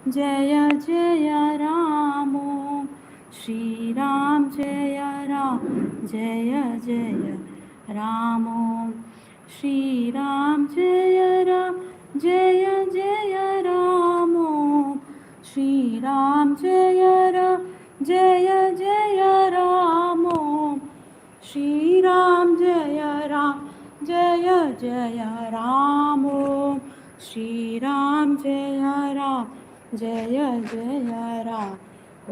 जय जय राम श्री राम जय राम जय जय राम श्री राम जय राम जय जय राम श्री राम जय राम जय जय राम श्री राम जय राम जय जय राम श्री राम जय राम जय जय राम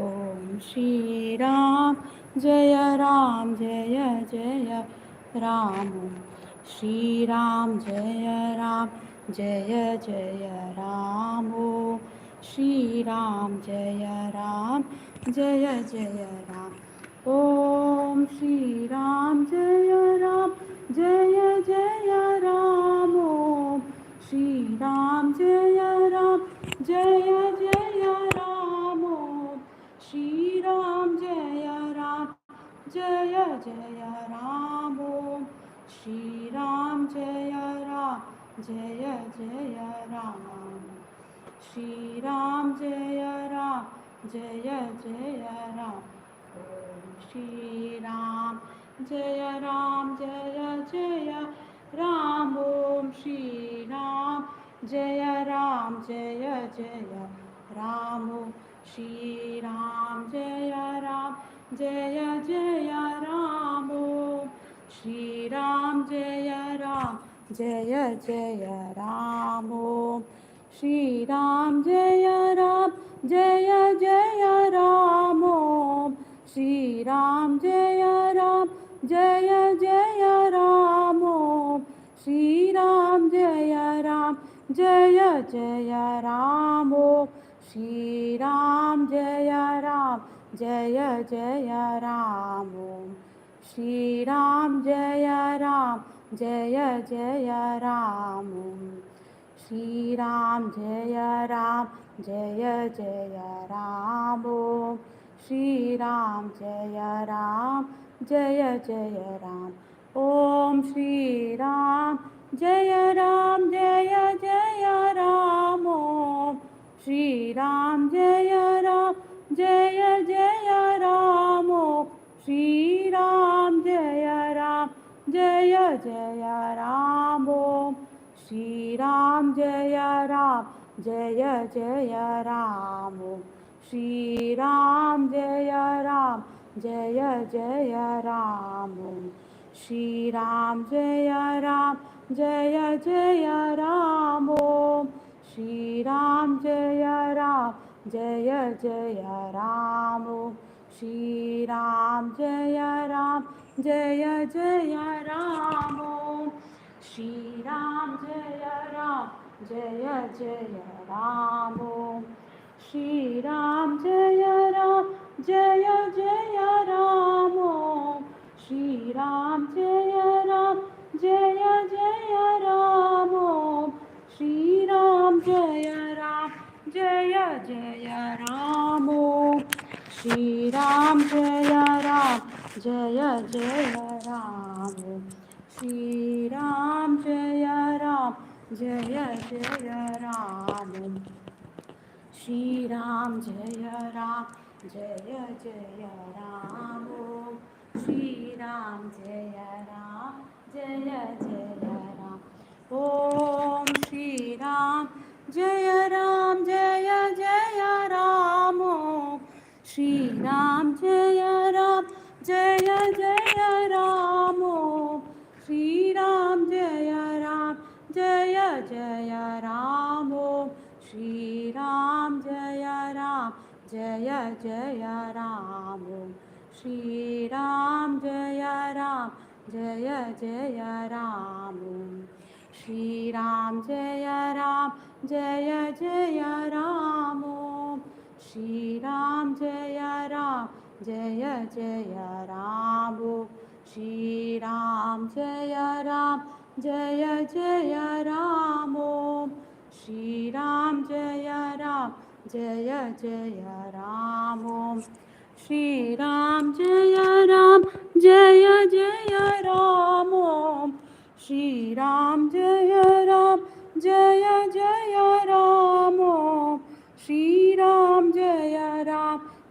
ओम श्री राम जय राम जय जय राम श्री राम जय राम जय जय राम श्री राम जय राम जय जय राम ओम श्री राम जय राम जय जय राम ओम श्री राम जय राम जय जय राम ओम श्री राम जय राम जय जय राम ओम श्री राम जय राम जय जय राम श्री राम जय राम जय जय राम ओम श्री राम जय राम जय जय राम ओम श्री राम जय राम जय जय राम श्री राम जय राम जय जय राम श्री राम जय राम जय जय राम श्री राम जय राम जय जय राम श्री राम जय राम जय जय राम श्री राम जय राम जय जय राम श्री राम जय राम जय जय राम श्री राम जय राम जय जय राम श्री राम जय राम जय जय राम श्री राम जय राम जय जय राम ओम श्री राम जय राम जय जय राम ओम श्री राम जय राम जय जय राम श्री राम जय राम जय जय राम श्री राम जय राम जय जय राम श्री राम जय राम जय जय राम श्री राम जय राम जय जय राम श्री राम जय राम जय जय राम श्री राम जय राम जय जय राम श्री राम जय राम जय जय राम श्री राम जय राम जय जय राम श्री राम जय राम जय जय राम श्री राम जय राम जय जय राम श्री राम जय राम जय जय राम श्री राम जय राम जय जय राम श्री राम जय राम जय जय राम श्री राम जय राम जय जय राम ओम श्री राम जय राम जय जय राम श्री राम जय राम जय जय राम श्री राम जय राम जय जय राम श्री राम जय राम जय जय राम श्री राम जय राम जय जय राम श्री राम जय राम जय जय राम श्री राम जय राम जय जय राम श्री राम जय राम जय जय राम श्री राम जय राम जय जय राम श्री राम जय राम जय जय राम श्री राम जय राम जय जय Ram Shri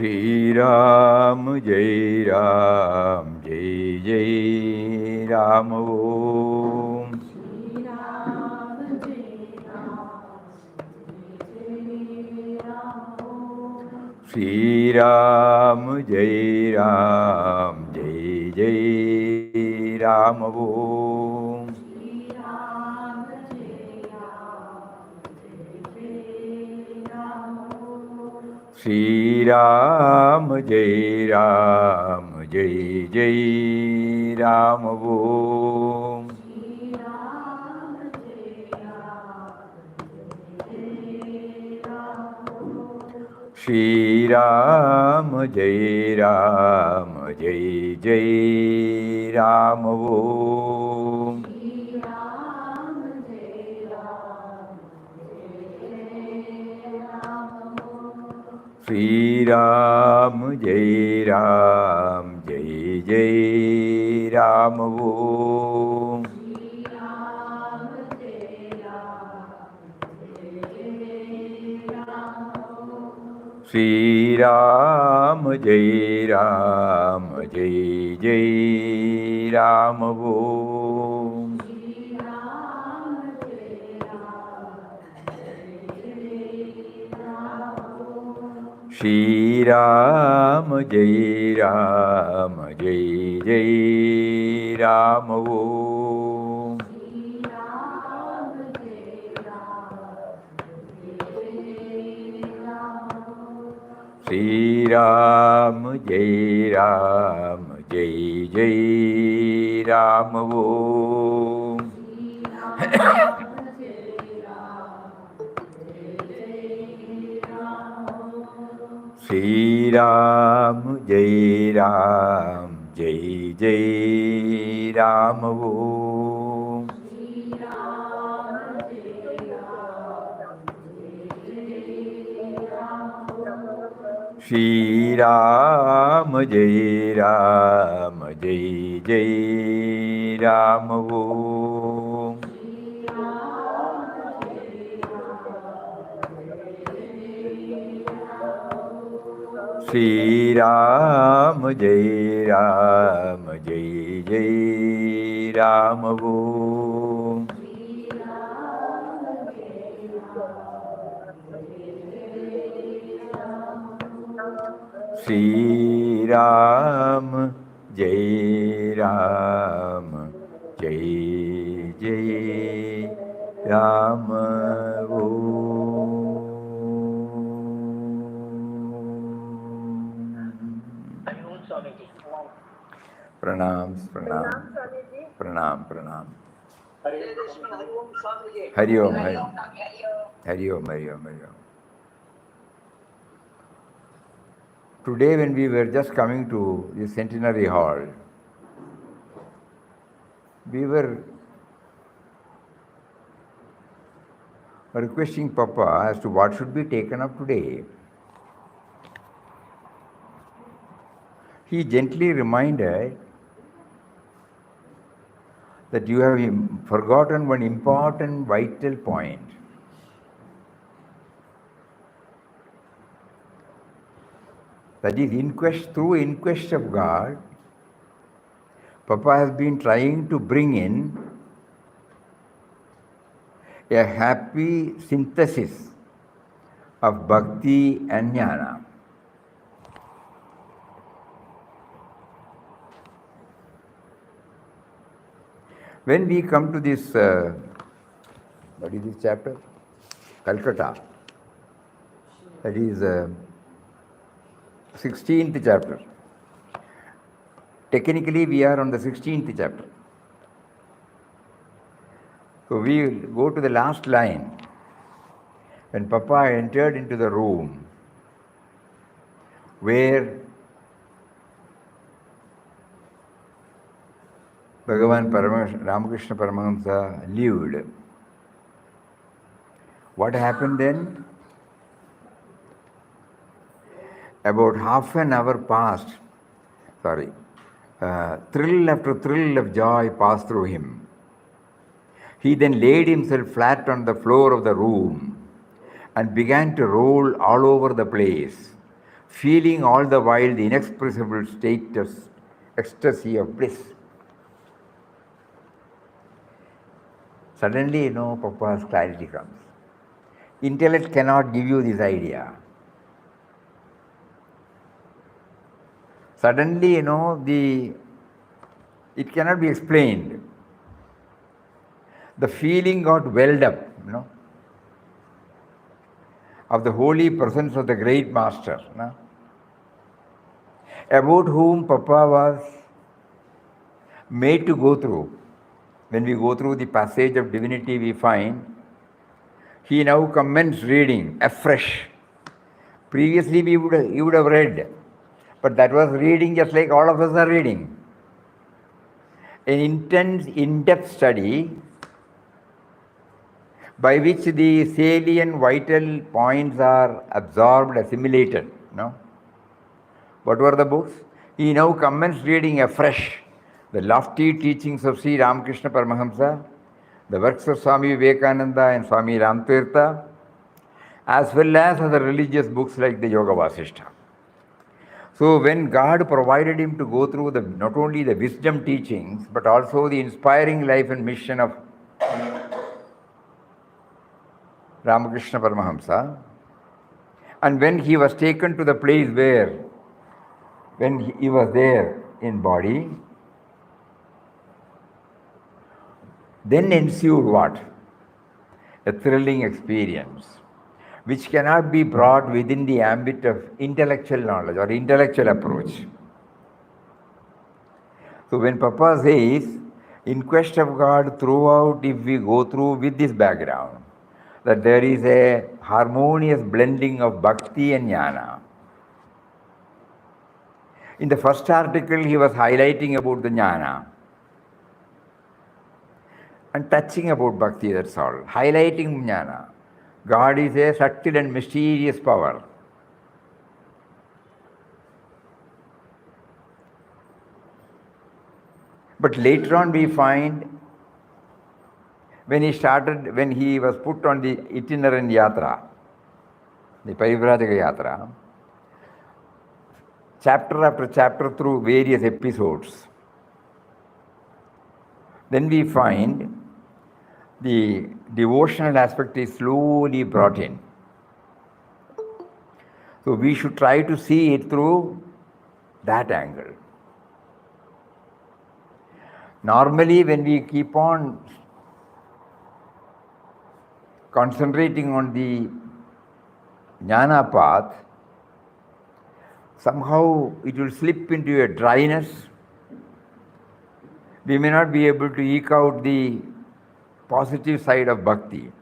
Sri Ram, Jai Ram, Jai Jai Ram Om. Sri Ram, Jai Ram, Jai Jai Ram Om. Sri Ram, Jai Ram, Jai Jai Ram Om. Sri Ram, Jai Ram, Jai Jai Ram Om. Sri Ram, Jai Ram, Jai Jai Ram Om. Sri Ram, Jai Ram, Jai Jai Ram Om. Sri Ram, Jai Ram, Jai Jai Ram Om. Sri Ram, Jai Ram, Jai Jai Ram Om. Sri Ram, Jai Ram, Jai Jai Ram Om. Sri Ram, Jai Ram, Jai Jai Ram Om. Sri Ram, Jai Ram, Jai Jai Ram Om. Sri Ram, Jai Ram, Jai Jai Ram Om. Pranam, pranam, pranam, pranam. Hari Om, Hari Om, Hari Om, Hari Om, Hari Om. Today, when we were just coming to the Centenary Hall, we were requesting Papa as to what should be taken up today. He gently reminded that you have forgotten one important vital point. That is, through inquest of God, Papa has been trying to bring in a happy synthesis of Bhakti and Jnana. When we come to this, what is this chapter? Calcutta. That is 16th chapter. Technically, we are on the 16th chapter. So we will go to the last line. When Papa entered into the room where Bhagavan Ramakrishna Paramahamsa lived, what happened then? About half an hour passed, thrill after thrill of joy passed through him. He then laid himself flat on the floor of the room and began to roll all over the place, feeling all the while the inexpressible state of ecstasy of bliss. Suddenly, Papa's clarity comes. Intellect cannot give you this idea. Suddenly, it cannot be explained. The feeling got welled up, of the holy presence of the great master, about whom Papa was made to go through. When we go through the passage of divinity, we find he now commenced reading afresh. Previously, he would have read, but that was reading just like all of us are reading. An intense, in-depth study by which the salient vital points are absorbed, assimilated. What were the books? He now commenced reading afresh the lofty teachings of Sri Ramakrishna Paramahamsa, the works of Swami Vivekananda and Swami Ramtirtha, as well as other religious books like the Yoga Vasishtha. So when God provided him to go through not only the wisdom teachings, but also the inspiring life and mission of Ramakrishna Paramahamsa, and when he was taken to the place where, when he was there in body, then ensued what? A thrilling experience, which cannot be brought within the ambit of intellectual knowledge or intellectual approach. So when Papa says, in quest of God throughout, if we go through with this background, that there is a harmonious blending of Bhakti and Jnana. In the first article, he was highlighting about the Jnana and touching about Bhakti, that's all. Highlighting Jnana. God is a subtle and mysterious power. But later on we find, when he was put on the itinerant yatra, the Parivrajaka yatra, chapter after chapter through various episodes, then we find the devotional aspect is slowly brought in. So we should try to see it through that angle. Normally, when we keep on concentrating on the Jnana path, somehow it will slip into a dryness. We may not be able to eke out the positive side of Bhakti.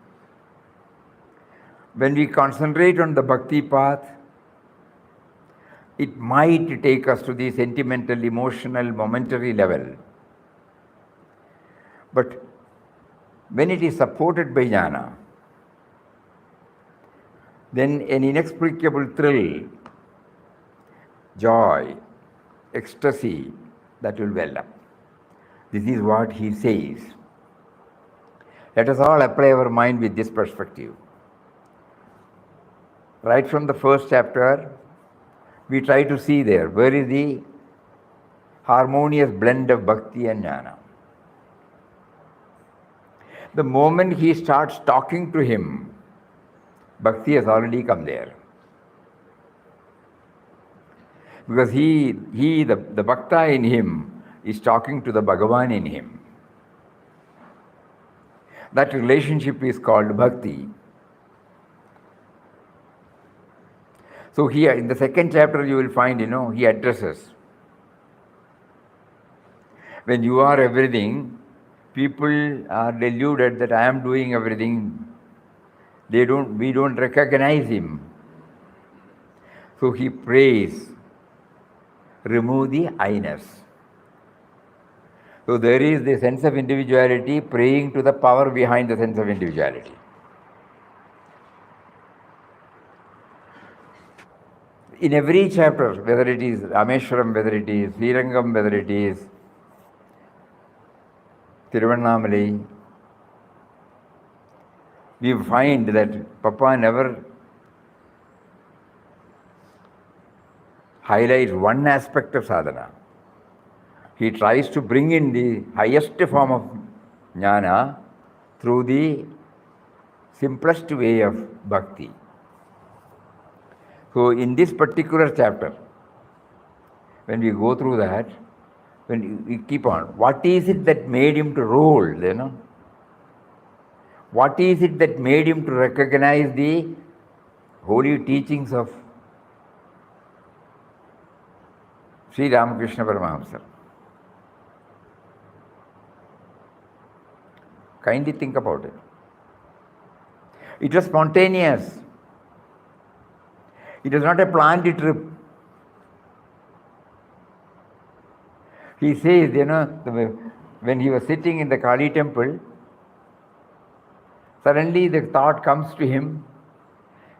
When we concentrate on the Bhakti path, it might take us to the sentimental, emotional, momentary level. But when it is supported by jnana, then an inexplicable thrill, joy, ecstasy, that will well up. This is what he says. Let us all apply our mind with this perspective. Right from the first chapter, we try to see there, where is the harmonious blend of bhakti and jnana. The moment he starts talking to him, bhakti has already come there. Because the bhakta in him is talking to the Bhagavan in him. That relationship is called bhakti. So here in the second chapter you will find, he addresses. When you are everything, people are deluded that I am doing everything. We don't recognize him. So he prays, remove the I-ness. So there is the sense of individuality praying to the power behind the sense of individuality. In every chapter, whether it is Rameshwaram, whether it is Srirangam, whether it is Tiruvannamalai, we find that Papa never highlights one aspect of sadhana. He tries to bring in the highest form of jnana through the simplest way of bhakti. So in this particular chapter, when we go through that, when we keep on, what is it that made him to roll, What is it that made him to recognize the holy teachings of Sri Ramakrishna Paramahamsa? Kindly think about it. It was spontaneous. It was not a planned trip. He says, when he was sitting in the Kali temple, suddenly the thought comes to him,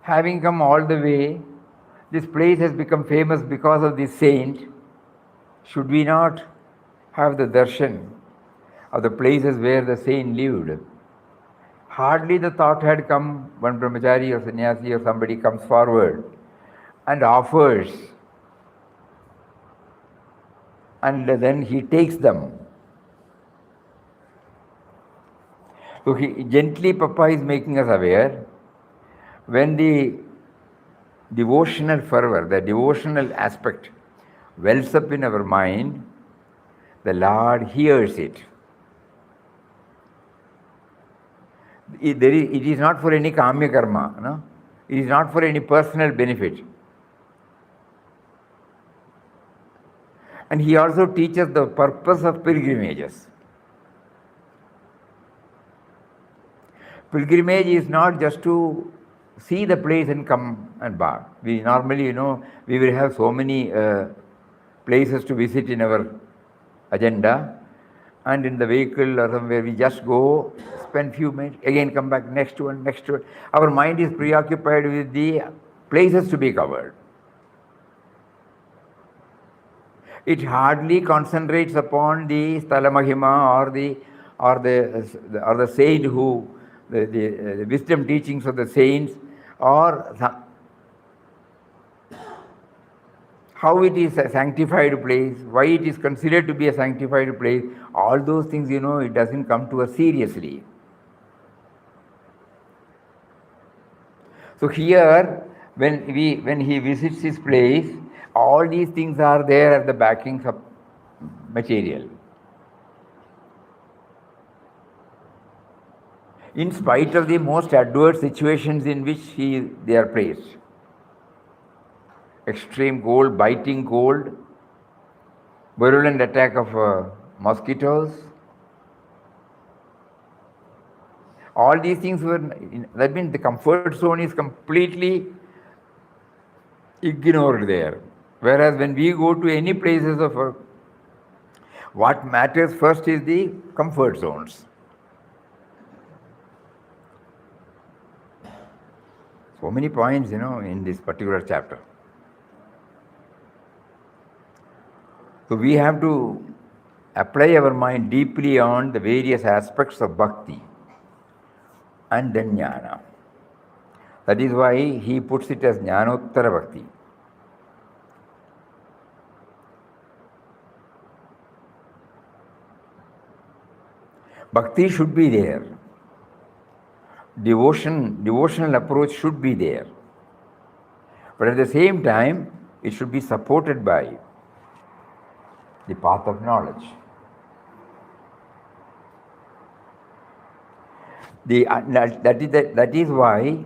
having come all the way, this place has become famous because of this saint. Should we not have the darshan of the places where the saint lived? Hardly the thought had come, one brahmachari or sannyasi or somebody comes forward and offers, and then he takes them. So gently Papa is making us aware, when the devotional fervor, the devotional aspect wells up in our mind, the Lord hears it. It is not for any kamya karma, It is not for any personal benefit. And he also teaches the purpose of pilgrimages. Pilgrimage is not just to see the place and come and back. We normally, we will have so many places to visit in our agenda, and in the vehicle or somewhere we just go, spend few minutes, again come back, next one. Our mind is preoccupied with the places to be covered. It hardly concentrates upon the Sthala Mahima or the saint who, the wisdom teachings of the saints, or how it is a sanctified place, why it is considered to be a sanctified place. All those things, it doesn't come to us seriously. So here, when he visits his place, all these things are there at the backings of material. In spite of the most adverse situations in which they are placed. Extreme cold, biting cold, virulent attack of mosquitoes. All these things that means the comfort zone is completely ignored there. Whereas when we go to any places of work, what matters first is the comfort zones. So many points, in this particular chapter. So we have to apply our mind deeply on the various aspects of bhakti and then jnana. That is why he puts it as jnanottara bhakti. Bhakti should be there. Devotional approach should be there. But at the same time, it should be supported by the path of knowledge. That is why,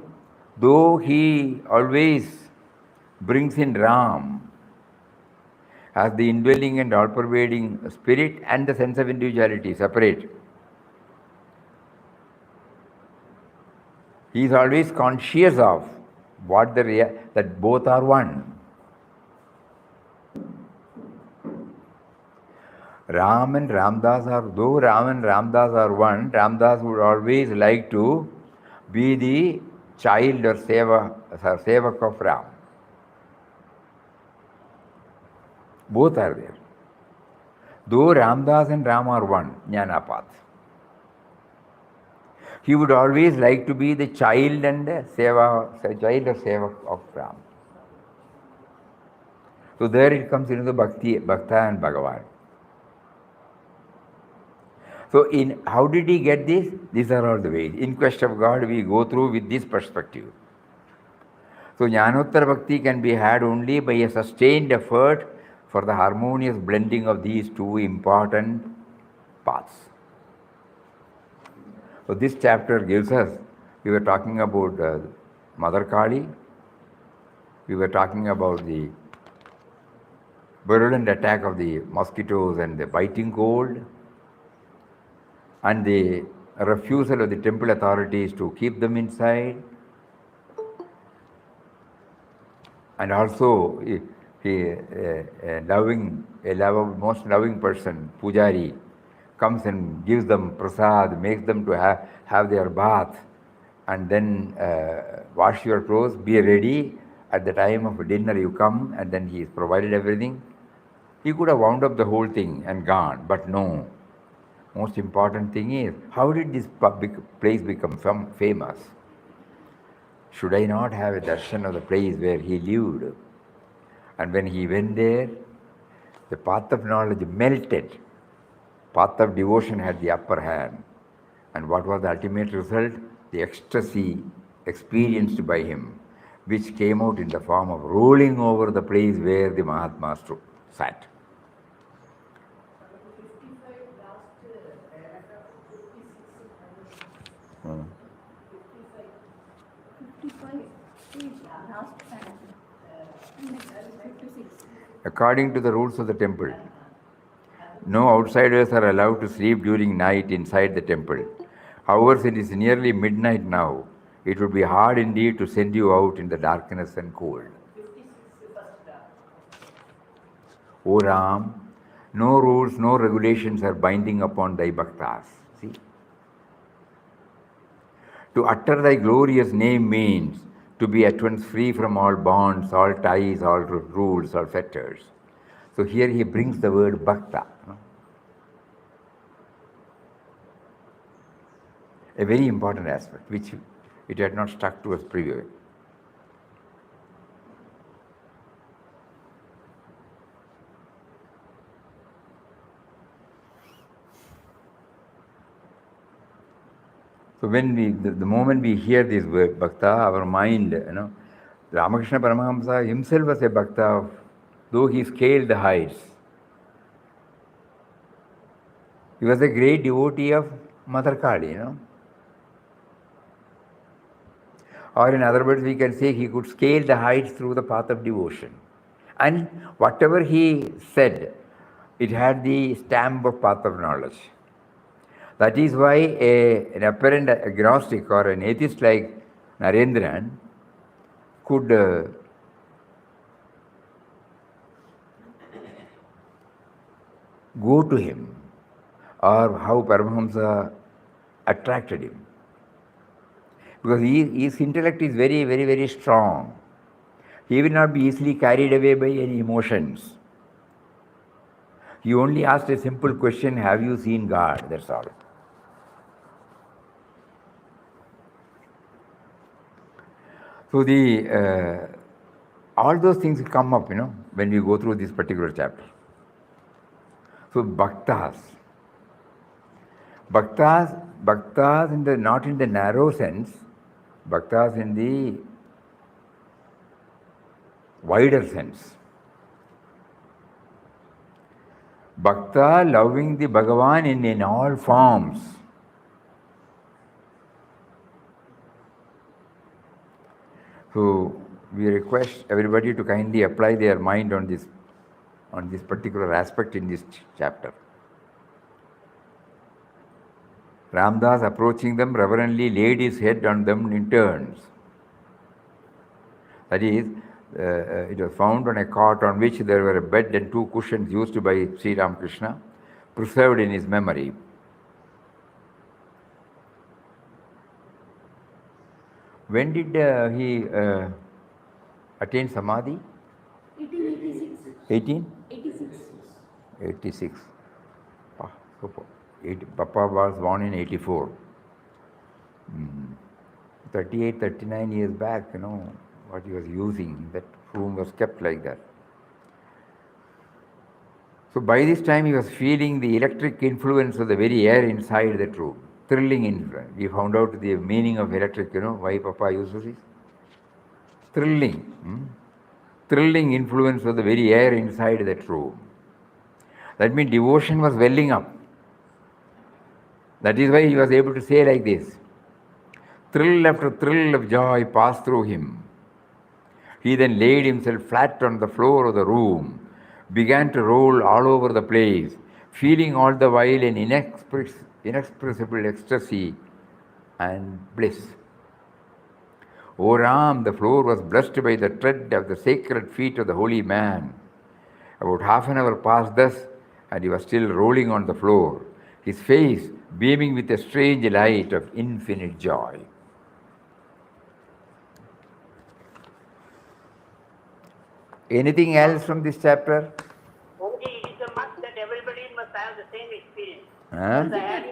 though he always brings in Ram as the indwelling and all-pervading spirit and the sense of individuality separate, he is always conscious of that both are one. Ram and Ramdas though Ram and Ramdas are one, Ramdas would always like to be the child or sevak of Ram. Both are there. Though Ramdas and Ram are one, Jnana path, he would always like to be the child and child or sevak of Ram. So there it comes into the Bhakta and Bhagavan. So how did he get this? These are all the ways. In Quest of God, we go through with this perspective. So Jnanottara Bhakti can be had only by a sustained effort for the harmonious blending of these two important paths. So this chapter gives us, we were talking about Mother Kali, we were talking about the virulent attack of the mosquitoes and the biting cold, and the refusal of the temple authorities to keep them inside, and also most loving person, Pujari, comes and gives them prasad, makes them to have their bath, and then wash your clothes, be ready, at the time of dinner you come, and then he has provided everything. He could have wound up the whole thing and gone, but no. Most important thing is, how did this place become famous? Should I not have a darshan of the place where he lived? And when he went there, the path of knowledge melted. Path of devotion had the upper hand. And what was the ultimate result? The ecstasy experienced by him, which came out in the form of rolling over the place where the Mahatma sat. According to the rules of the temple, no outsiders are allowed to sleep during night inside the temple. However, since it is nearly midnight now, it would be hard indeed to send you out in the darkness and cold. O Ram, no rules, no regulations are binding upon thy bhaktas. See? To utter thy glorious name means to be at once free from all bonds, all ties, all rules, all fetters. So here he brings the word bhakta. A very important aspect, which it had not stuck to us previously. So when the moment we hear this word bhakta, our mind, Ramakrishna Paramahamsa himself was a bhakta, though he scaled the heights. He was a great devotee of Mother Kali, Or in other words, we can say he could scale the heights through the path of devotion. And whatever he said, it had the stamp of path of knowledge. That is why an apparent agnostic or an atheist like Narendran could go to him, or how Paramahamsa attracted him. Because his intellect is very, very, very strong. He will not be easily carried away by any emotions. He only asked a simple question, have you seen God? That's all. So all those things come up, when we go through this particular chapter. So bhaktas in the, not in the narrow sense, bhaktas in the wider sense. Bhakta loving the Bhagavan in all forms. So we request everybody to kindly apply their mind on this particular aspect in this chapter. Ramdas, approaching them, reverently laid his head on them in turns. That is, it was found on a cot on which there were a bed and two cushions used by Sri Ramakrishna, preserved in his memory. When did he attain Samadhi? 1886. 86. Papa was born in 84. 38, 39 years back, what he was using, that room was kept like that. So by this time he was feeling the electric influence of the very air inside that room. Thrilling influence. We found out the meaning of electric, why Papa uses it. Thrilling influence of the very air inside that room. That means devotion was welling up. That is why he was able to say like this. Thrill after thrill of joy passed through him. He then laid himself flat on the floor of the room, began to roll all over the place, feeling all the while an inexpressible ecstasy and bliss. O Ram, the floor was blessed by the tread of the sacred feet of the holy man. About half an hour passed thus, and he was still rolling on the floor, his face beaming with a strange light of infinite joy. Anything else from this chapter? Only it is a must that everybody must have the same experience.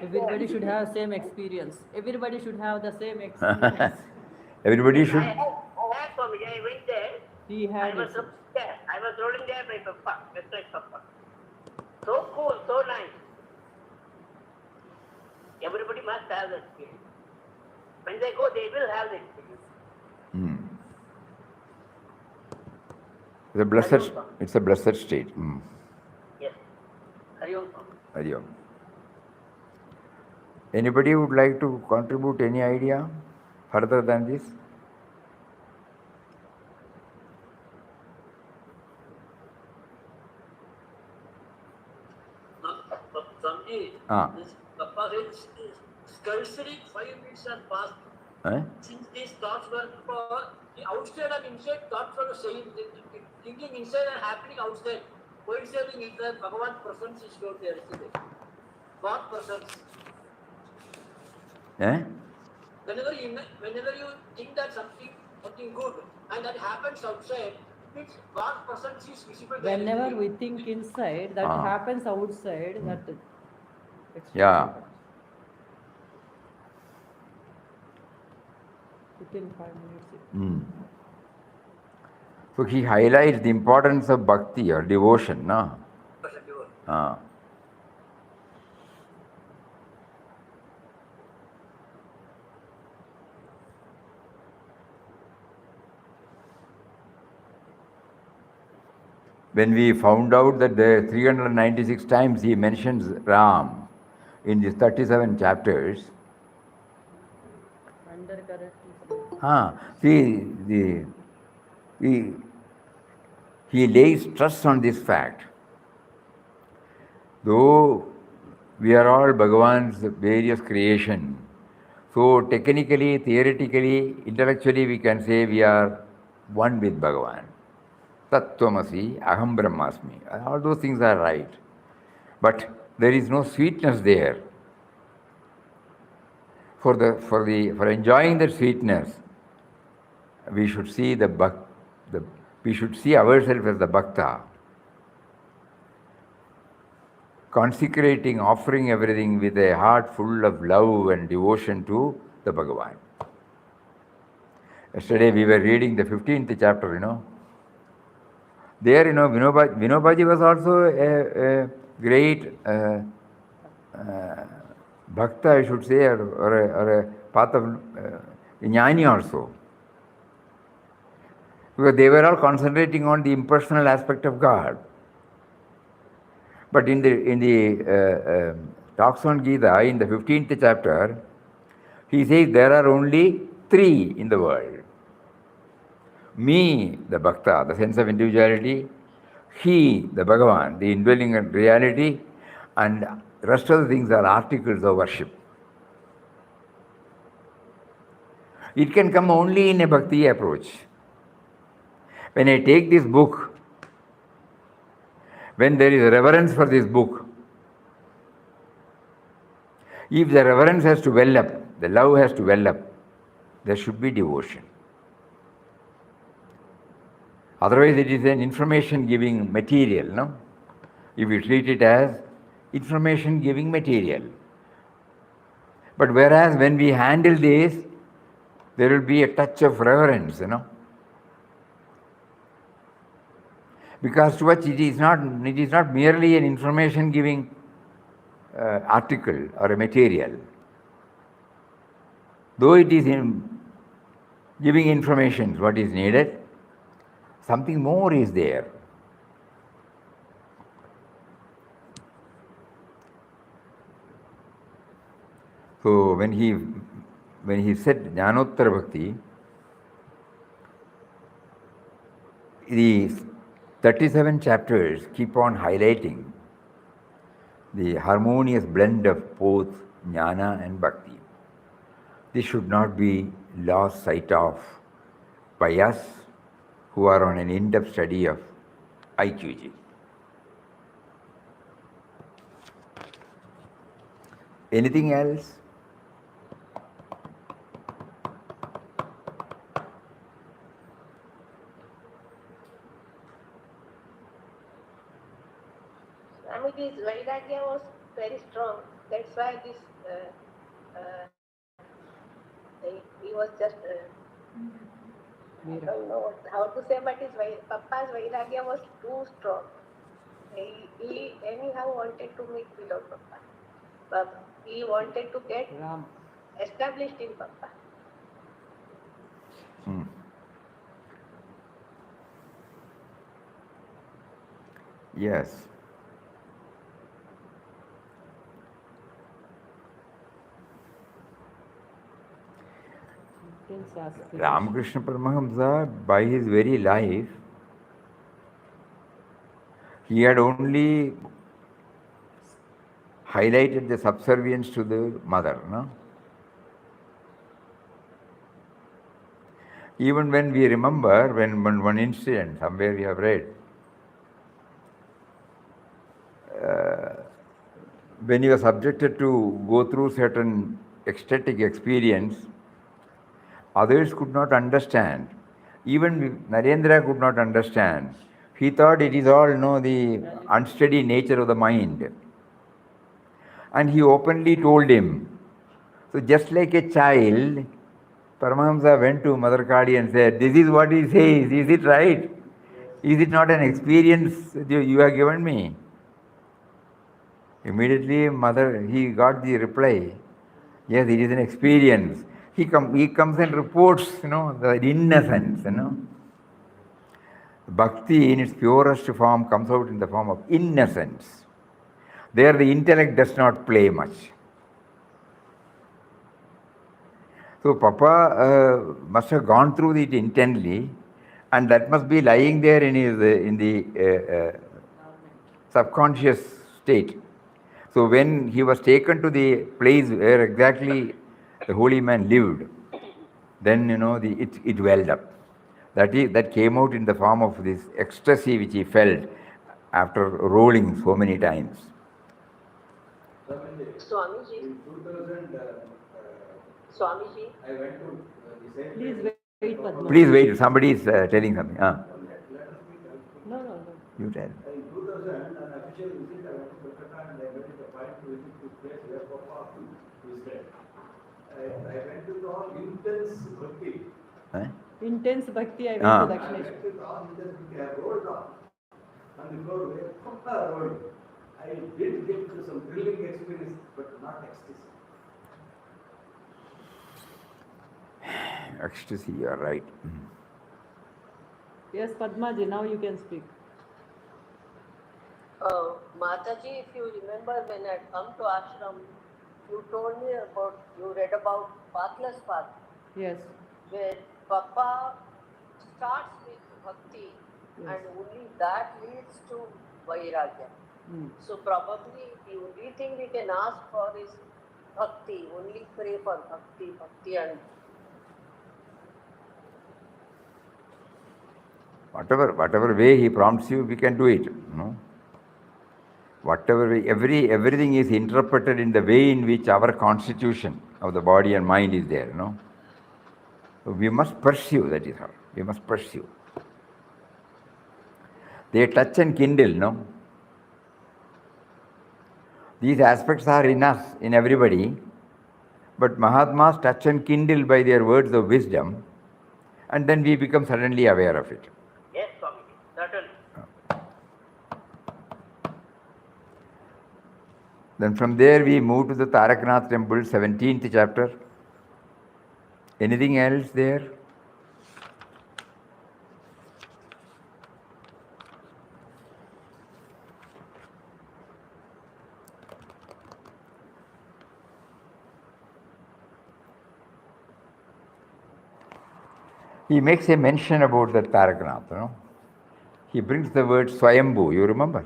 Everybody should have same experience. Everybody should have the same experience. Everybody should. I had for me. I went there. He had I was it. there. I was rolling there by Papa, just like Papa. So cool, so nice. Everybody must have the experience. When they go, they will have the experience. It's a blessed state. Yes. Hari Om. Hari Om. Anybody would like to contribute any idea further than this? Swamiji, this Papa said, scarcely 5 minutes have passed. Since these thoughts were for the outside and inside, thoughts were the same. Thinking inside and happening outside. Coinciding is that Bhagavan's presence is shown there. God presence. Whenever you think that something good and that happens outside, means God's presence is visible there. Whenever we think inside, that happens outside. That Yeah. within 5 minutes. So he highlights the importance of bhakti or devotion, no? When we found out that the 396 times he mentions Ram in these 37 chapters, he lays stress on this fact. Though we are all Bhagavan's various creation, so technically, theoretically, intellectually we can say we are one with Bhagavan. Tattvamasi, Aham Brahmasmi. All those things are right. but there is no sweetness there. For enjoying the sweetness, we should see we should see ourselves as the bhakta, consecrating, offering everything with a heart full of love and devotion to the Bhagavan. Yesterday we were reading the 15th chapter, There, Vinobaji was also a great bhakta, I should say, or a path of jnani also. Because they were all concentrating on the impersonal aspect of God. But in the talks on Gita, in the 15th chapter, he says there are only three in the world. Me, the bhakta, the sense of individuality; he, the Bhagavan, the indwelling reality; and rest of the things are articles of worship. It can come only in a bhakti approach. When I take this book, when there is reverence for this book, if the reverence has to well up, the love has to well up, there should be devotion. Otherwise, it is an information-giving material, no? If you treat it as information-giving material. But whereas when we handle this, there will be a touch of reverence, Because to us it is not merely an information-giving article or a material. Though it is giving information what is needed, something more is there. So when he said Jnanottara Bhakti, the 37 chapters keep on highlighting the harmonious blend of both Jnana and Bhakti. This should not be lost sight of by us who are on an in-depth study of IQG. Anything else? Swamiji's Vairagya was very strong. That's why he was just, I don't know how to say, but Papa's Vairagya was too strong. He anyhow wanted to meet below Papa. But he wanted to get established in Papa. Yes. Ramakrishna Paramahamsa, by his very life, he had only highlighted the subservience to the mother, Even when we remember, when one incident, somewhere we have read, when he was subjected to go through certain ecstatic experience, others could not understand. Even Narendra could not understand. He thought it is all, the unsteady nature of the mind. And he openly told him. So just like a child, Paramahamsa went to Mother Kali and said, "This is what he says. Is it right? Is it not an experience you have given me?" Immediately, he got the reply, "Yes, it is an experience." He comes and reports, the innocence, Bhakti in its purest form comes out in the form of innocence. There the intellect does not play much. So Papa must have gone through it intently, and that must be lying there in the subconscious state. So when he was taken to the place where exactly the holy man lived, then it welled up. That came out in the form of this ecstasy which he felt after rolling so many times. Swamiji. In 2000, Swamiji. I went to decide. Please wait, Padma. Please wait, somebody is telling something. No, no, no. You tell. In 2000, an official visit, I went to Kolkata and I went to the point to visit this place where Papa visited. I went with all intense bhakti. Intense bhakti, I went to I Dakshineshwar. went with all intense bhakti. I rolled on the floor where Papa rolled. I did get some thrilling experience, but not ecstasy. Ecstasy, you are right. Yes, Padmaji, now you can speak. Mataji, if you remember when I come to ashram, you told me about, you read about Pathless Path, Yes. where Papa starts with bhakti Yes. and only that leads to vairagya. So probably the only thing we can ask for is bhakti, only pray for bhakti, bhakti and Whatever way he prompts you, we can do it. No? Whatever way, everything is interpreted in the way in which our constitution of the body and mind is there. No? So we must pursue, that is all. We must pursue. They touch and kindle, no? These aspects are in us, in everybody, but Mahatmas touch and kindle by their words of wisdom, and then we become suddenly aware of it. Yes, Swamiji, certainly. Then from there we move to the Taraknath temple, 17th chapter. Anything else there? He makes a mention about the Taraknath, no? He brings the word Swayambhu, you remember?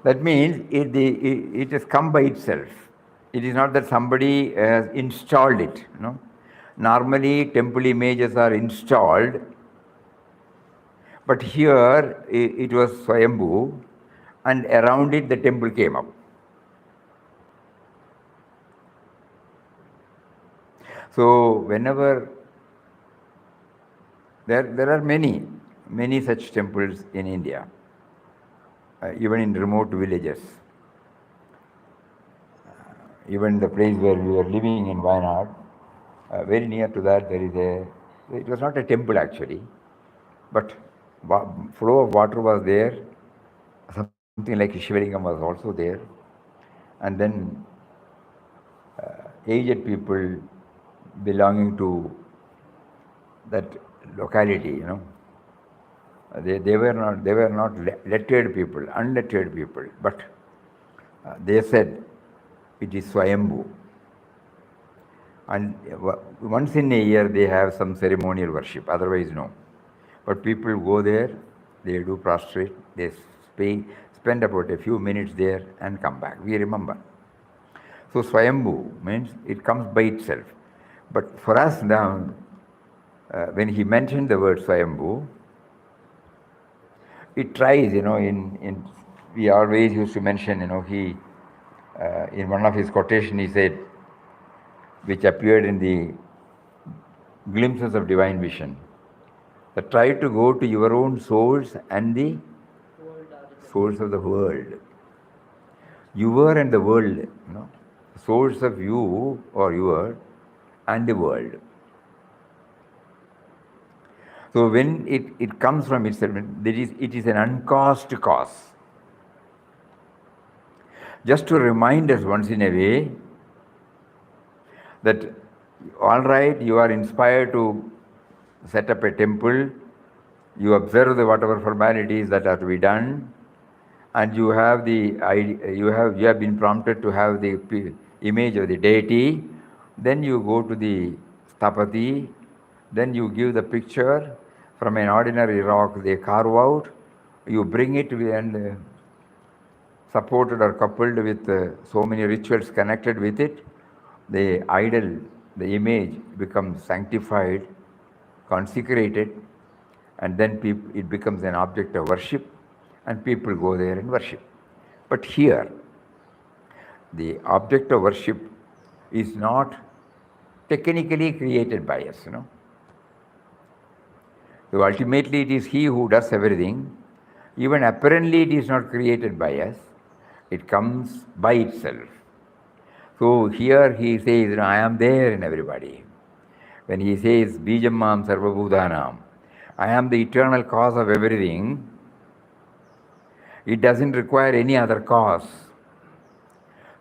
That means it has come by itself. It is not that somebody has installed it. No? Normally, temple images are installed, but here it was Swayambhu, and around it the temple came up. So, whenever there are many such temples in India. Even in remote villages. Even the place where we were living in Wayanad, very near to that there is it was not a temple actually, but flow of water was there, something like Shivalingam was also there, and then aged people belonging to that locality, they were not lettered people, unlettered people, but they said it is Swayambhu. And once in a year they have some ceremonial worship, otherwise no. But people go there, they do prostrate, they spend about a few minutes there and come back. We remember. So Swayambhu means it comes by itself. But for us now, when he mentioned the word Swayambhu, it tries, we always used to mention, he, in one of his quotations, he said, which appeared in the glimpses of divine vision, that try to go to your own source and the source of the world. Your and the world, source of you or your and the world. So when it comes from itself, it is an uncaused cause. Just to remind us once in a way that, all right, you are inspired to set up a temple, you observe whatever formalities that are to be done, and you have you have been prompted to have the image of the deity, then you go to the Stapati, then you give the picture from an ordinary rock they carve out, you bring it and supported or coupled with so many rituals connected with it, the idol, the image becomes sanctified, consecrated, and then it becomes an object of worship, and people go there and worship. But here, the object of worship is not technically created by us, So ultimately it is He who does everything. Even apparently it is not created by us. It comes by itself. So here he says, I am there in everybody. When he says, Bijam Mam Sarvabhudanam, I am the eternal cause of everything, it doesn't require any other cause.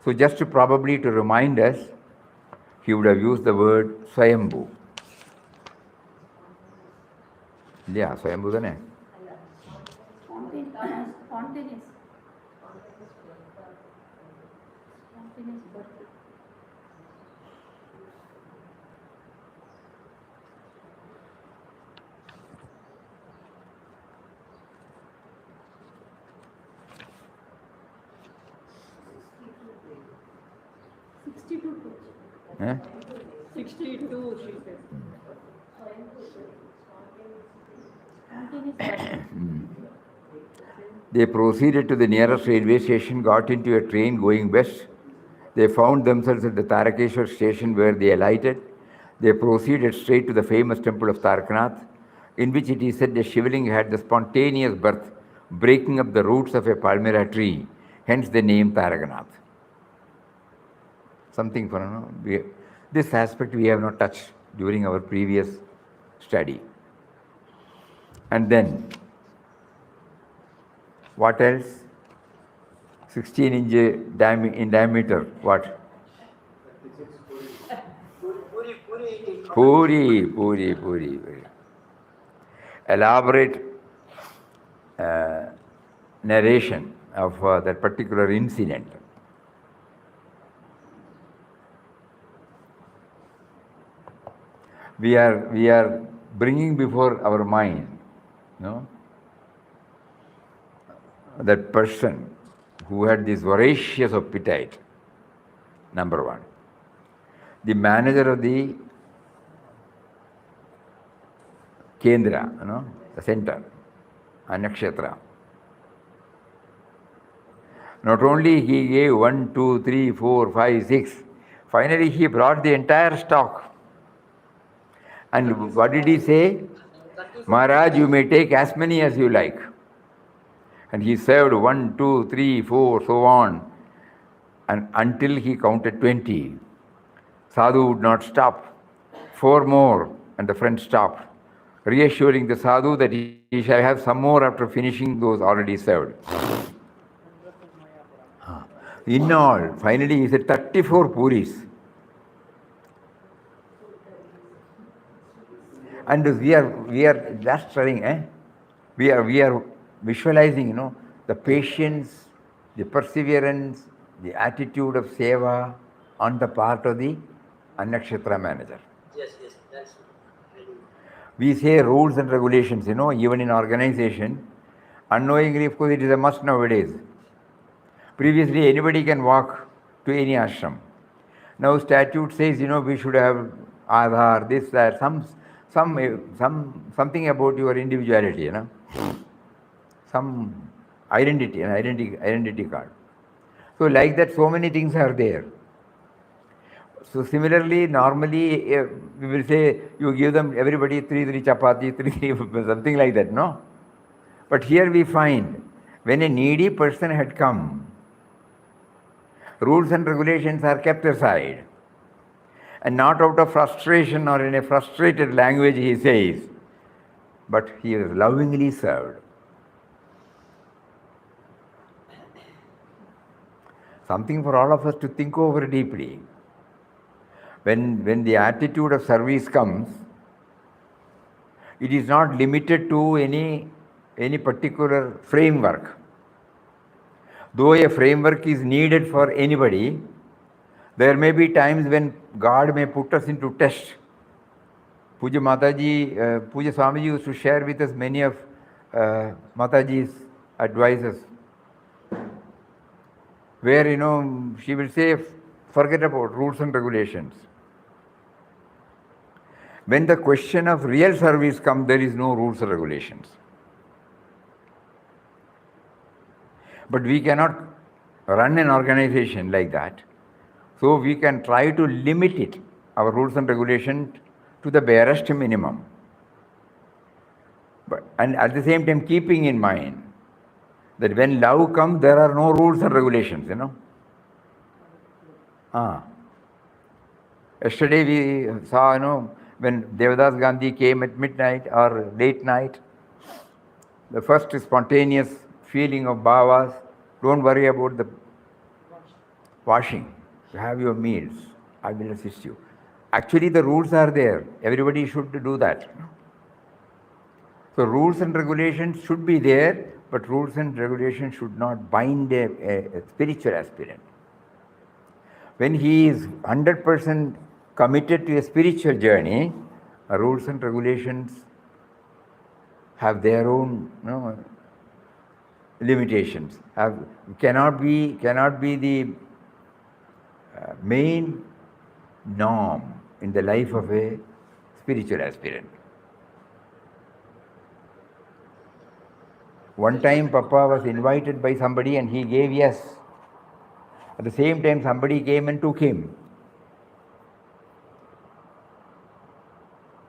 So just probably to remind us, he would have used the word Swayambhu. Yeah, Swayambhu thane. Spontaneous. Spontaneous birth. Eh? 62, she said. They proceeded to the nearest railway station, got into a train going west. They found themselves at the Tarakeshwar station where they alighted. They proceeded straight to the famous temple of Taraknath, in which it is said the Shivling had the spontaneous birth, breaking up the roots of a palmyra tree, hence the name Taraknath. Something for this aspect we have not touched during our previous study. And then, what else? 16 inch in diameter, what? Puri. Elaborate narration of that particular incident. We are bringing before our mind, that person who had this voracious appetite, number one. The manager of the Kendra, the center, Anakshetra. Not only he gave 1, 2, 3, 4, 5, 6, finally he brought the entire stock. And what did he say? Maharaj, you may take as many as you like. And he served 1, 2, 3, 4, so on, and until he counted 20. Sadhu would not stop. 4 more, and the friend stopped, reassuring the sadhu that he shall have some more after finishing those already served. In all, finally he said 34 puris. And we are just trying, we are visualizing, the patience, the perseverance, the attitude of seva on the part of the Annakshetra manager. Yes, that's We say rules and regulations, even in organization. Unknowingly, of course, it is a must nowadays. Previously, anybody can walk to any ashram. Now, statute says, we should have Aadhaar, this, that, something about your individuality, some identity, an identity card. So like that, so many things are there. So similarly, normally we will say you give them everybody 3 chapati, 3 something like that, no? But here we find when a needy person had come, rules and regulations are kept aside. And not out of frustration or in a frustrated language he says, but he is lovingly served. Something for all of us to think over deeply. When the attitude of service comes, it is not limited to any particular framework. Though a framework is needed for anybody, there may be times when God may put us into test. Puja Swamiji used to share with us many of Mataji's advices, where, she will say, forget about rules and regulations. When the question of real service comes, there is no rules or regulations. But we cannot run an organization like that. So we can try to limit it, our rules and regulations, to the barest minimum. And at the same time, keeping in mind that when love comes, there are no rules and regulations, Yesterday we saw, when Devadas Gandhi came at midnight or late night, the first spontaneous feeling of bhavas, don't worry about the washing. You have your meals. I will assist you. Actually, the rules are there. Everybody should do that. So rules and regulations should be there, but rules and regulations should not bind a spiritual aspirant. When he is 100% committed to a spiritual journey, rules and regulations have their own limitations. Cannot be the main norm in the life of a spiritual aspirant. One time Papa was invited by somebody and he gave yes. At the same time somebody came and took him.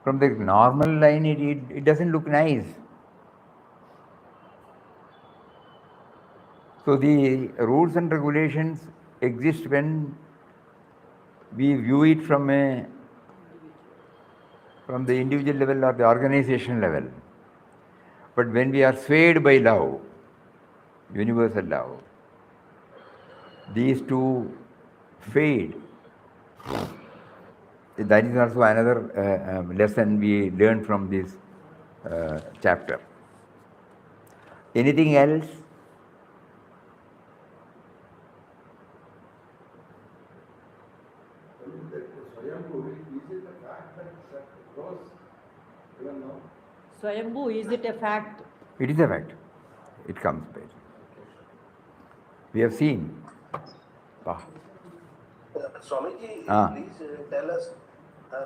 From the normal line, it doesn't look nice. So the rules and regulations exist when we view it from the individual level or the organization level. But when we are swayed by love, universal love, these two fade. That is also another lesson we learn from this chapter. Anything else? Swayambhu, is it a fact? It is a fact. It comes by. We have seen. Swamiji,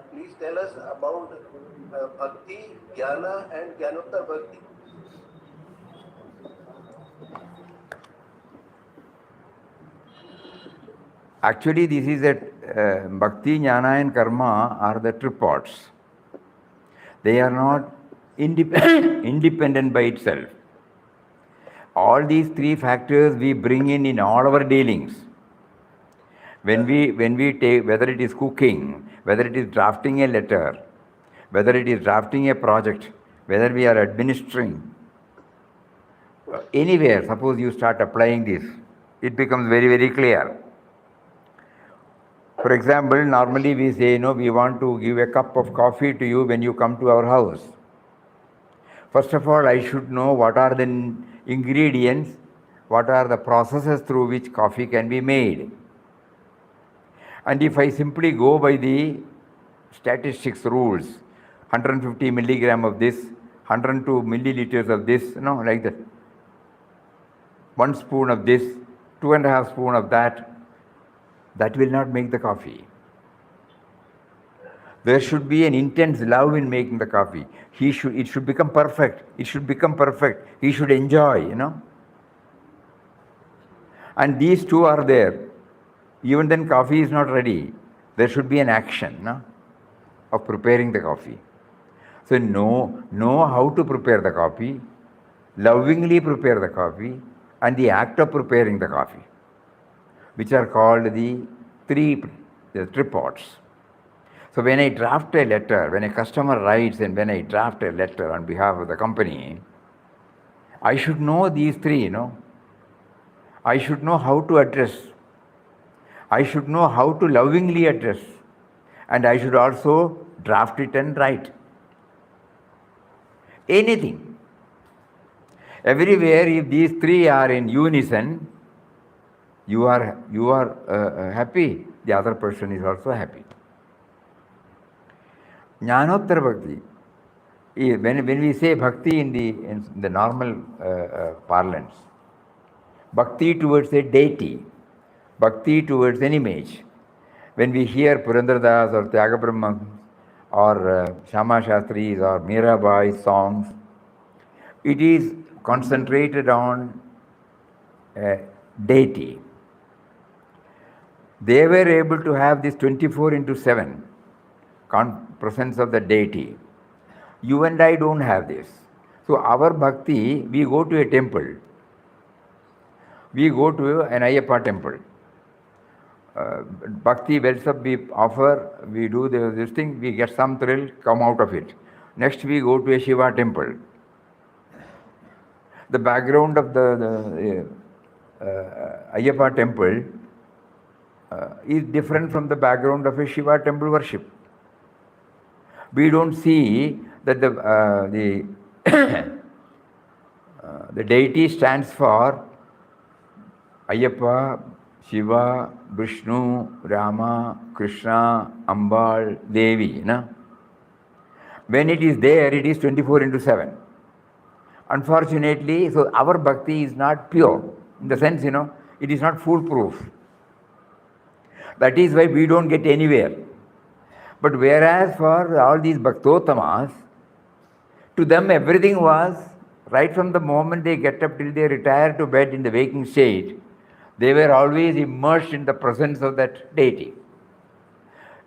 please tell us about Bhakti, Jnana and Jnanottar Bhakti. Actually, this is a Bhakti, Jnana and Karma are the tripods. They are not independent by itself. All these three factors we bring in all our dealings. When we take, whether it is cooking, whether it is drafting a letter, whether it is drafting a project, whether we are administering, anywhere, suppose you start applying this, it becomes very, very clear. For example, normally we say, we want to give a cup of coffee to you when you come to our house. First of all, I should know what are the ingredients, what are the processes through which coffee can be made. And if I simply go by the statistics rules, 150 milligram of this, 102 milliliters of this, like that. 1 spoon of this, 2.5 spoons of that, that will not make the coffee. There should be an intense love in making the coffee. It should become perfect. It should become perfect. He should enjoy, And these two are there. Even then coffee is not ready. There should be an action of preparing the coffee. So know how to prepare the coffee, lovingly prepare the coffee, and the act of preparing the coffee, which are called the tripods. So when I draft a letter, when a customer writes and when I draft a letter on behalf of the company, I should know these three, I should know how to address. I should know how to lovingly address. And I should also draft it and write. Anything. Everywhere, if these three are in unison, you are happy, the other person is also happy. Jnanottar Bhakti. When we say Bhakti in the normal parlance, Bhakti towards a deity, Bhakti towards an image. When we hear Purandradas or Tyagabrahma or Shama Shastri's or Mirabai's songs. It is concentrated on deity. They were able to have this 24/7 presence of the deity. You and I don't have this. So our bhakti, we go to a temple. We go to an Ayyappa temple. Bhakti wells up, we offer, we do this thing, we get some thrill, come out of it. Next we go to a Shiva temple. The background of the Ayyappa temple is different from the background of a Shiva temple worship. We don't see that the deity stands for Ayyappa, Shiva, Vishnu, Rama, Krishna, Ambal, Devi. No? When it is there, it is 24/7. Unfortunately, so our bhakti is not pure. In the sense, it is not foolproof. That is why we don't get anywhere. But whereas for all these bhaktotamas, to them everything was, right from the moment they get up till they retire to bed in the waking state, they were always immersed in the presence of that deity.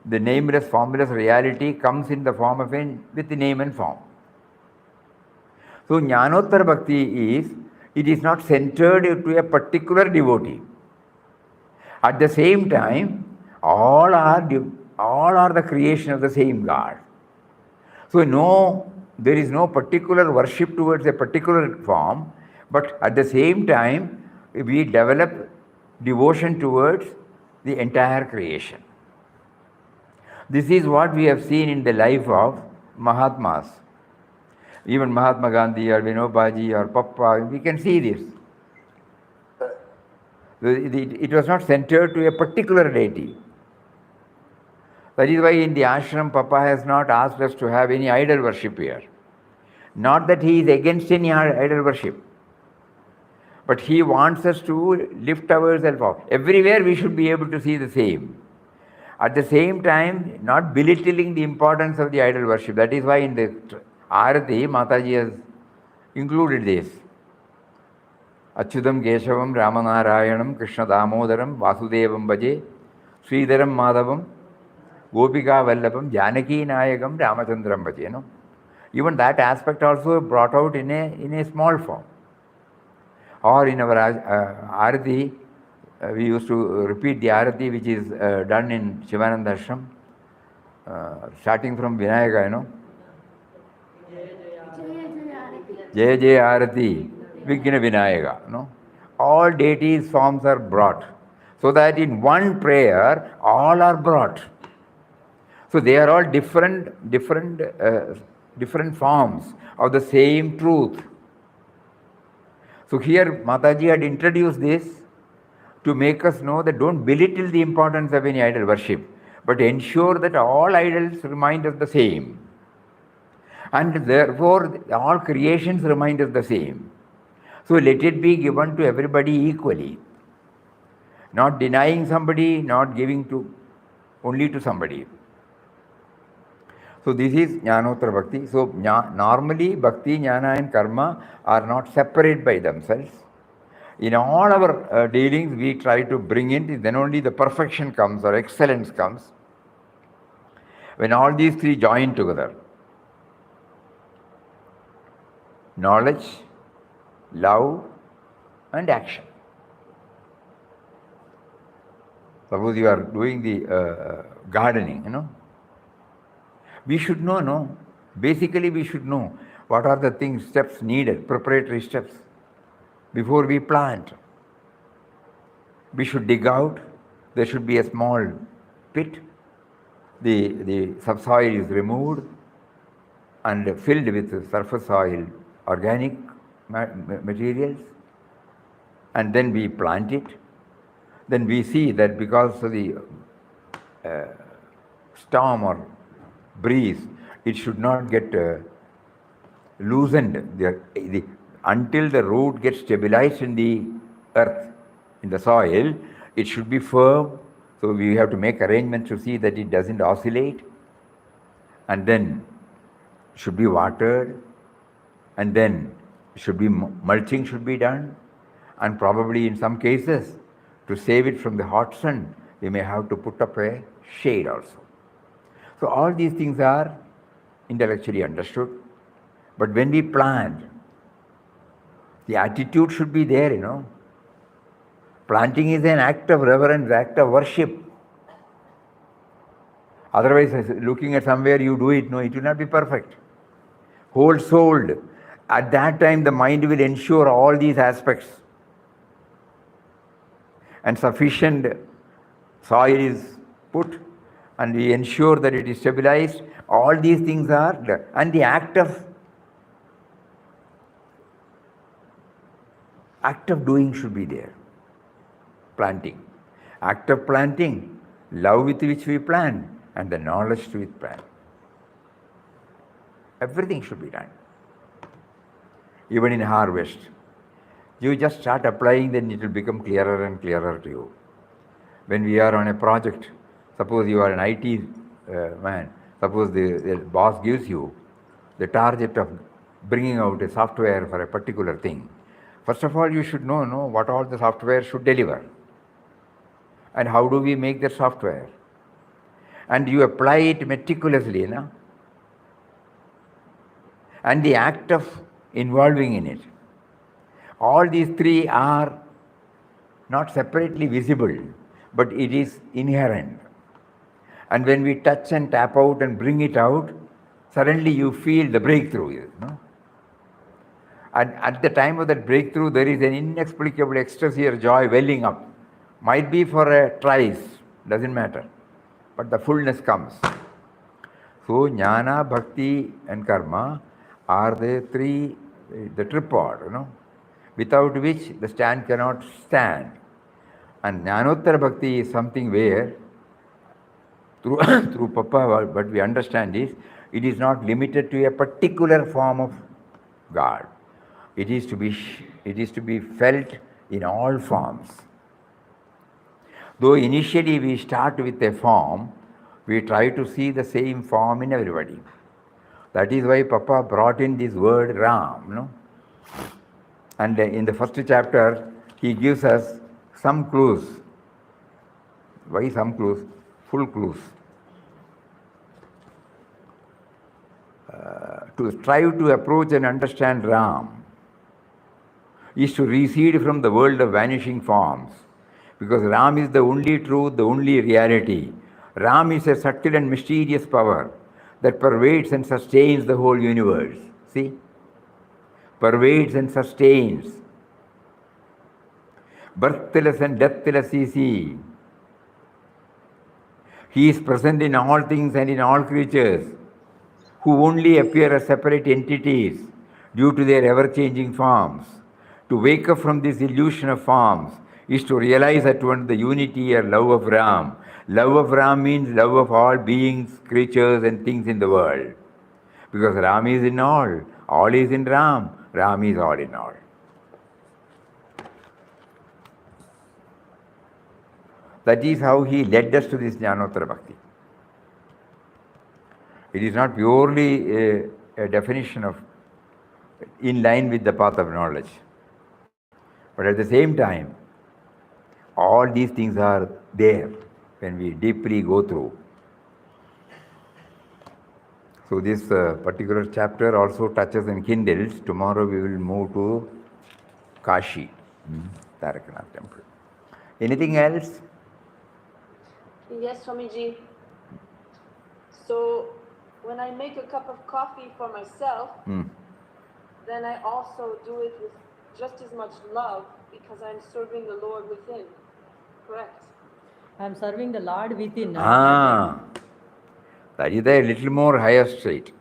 The nameless, formless reality comes in the form of with the name and form. So Jnanottara Bhakti it is not centered to a particular devotee. At the same time, all are the creation of the same God. So there is no particular worship towards a particular form, but at the same time, we develop devotion towards the entire creation. This is what we have seen in the life of Mahatmas. Even Mahatma Gandhi or Vinobaji or Papa, we can see this. It was not centered to a particular deity. That is why in the ashram, Papa has not asked us to have any idol worship here. Not that he is against any idol worship, but he wants us to lift ourselves up. Everywhere we should be able to see the same. At the same time, not belittling the importance of the idol worship. That is why in the Arati, Mataji has included this. Achyudam Keshavam Ramanarayanam Krishna Damodaram Vasudevam Bhaje Sridharam Madhavam Gopika Vallabham Janaki Nayagam Ramachandram Bhaje. Even that aspect also brought out in a small form. Or in our Arati, we used to repeat the Arati which is done in Anandashram, starting from Vinayaka, Jaya Jaya Arati, Vigna Vinayaka. All deities' forms are brought, so that in one prayer, all are brought. So they are all different forms of the same truth. So here Mataji had introduced this to make us know that don't belittle the importance of any idol worship, but ensure that all idols remind us the same. And therefore all creations remind us the same. So let it be given to everybody equally. Not denying somebody, not giving only to somebody. So this is Jnanottara Bhakti. So normally Bhakti, Jnana and Karma are not separate by themselves. In all our dealings we try to bring in, then only the perfection comes or excellence comes. When all these three join together. Knowledge, love and action. Suppose you are doing the gardening, we should know, basically we should know what are the steps needed, preparatory steps, before we plant. We should dig out, there should be a small pit, the subsoil is removed and filled with surface soil, organic materials, and then we plant it. Then we see that because of the storm or breeze, it should not get loosened until the root gets stabilized in the earth, in the soil. It should be firm, so we have to make arrangements to see that it doesn't oscillate. and then should be watered, and then should be mulching should be done, and probably in some cases to save it from the hot sun we may have to put up a shade also. So all these things are intellectually understood, but when we plant, the attitude should be there, you know. Planting is an act of reverence, act of worship. Otherwise, looking at somewhere you do it, no, it will not be perfect. Whole-souled. At that time, the mind will ensure all these aspects. And sufficient soil is put, and we ensure that it is stabilized. All these things are there. And the act of doing should be there. Planting. Act of planting, love with which we plant, and the knowledge to which plant. Everything should be done. Even in harvest. You just start applying, then it will become clearer and clearer to you. When we are on a project, suppose you are an IT man, suppose the boss gives you the target of bringing out a software for a particular thing. First of all, you should know what all the software should deliver. And how do we make the software? And you apply it meticulously, no? And the act of involving in it. All these three are not separately visible, but it is inherent. And when we touch and tap out and bring it out, suddenly you feel the breakthrough, no? And at the time of that breakthrough, there is an inexplicable ecstasy or joy welling up. Might be for a trice, doesn't matter. But the fullness comes. So Jnana, Bhakti and Karma are the tripod, you know, without which the stand cannot stand. And Jnanottara Bhakti is something where, through Papa, what we understand is, it is not limited to a particular form of God. It is to be felt in all forms. Though initially we start with a form, we try to see the same form in everybody. That is why Papa brought in this word Ram, no? And in the first chapter, he gives us some clues. Why some clues? Full clues. To strive to approach and understand Ram is to recede from the world of vanishing forms. Because Ram is the only truth, the only reality. Ram is a subtle and mysterious power that pervades and sustains the whole universe. See? Pervades and sustains. Birthless and deathless is He. He is present in all things and in all creatures, who only appear as separate entities due to their ever-changing forms. To wake up from this illusion of forms is to realize at once the unity or love of Ram. Love of Ram means love of all beings, creatures and things in the world. Because Ram is in all is in Ram, Ram is all in all. That is how he led us to this Jnanottara Bhakti. It is not purely a definition of in line with the path of knowledge. But at the same time, all these things are there when we deeply go through. So this particular chapter also touches and kindles. Tomorrow we will move to Kashi, Tarakanath temple. Anything else? Yes, Swamiji. So when I make a cup of coffee for myself, then I also do it with just as much love because I'm serving the Lord within. Correct? I'm serving the Lord within. That is a little more higher state.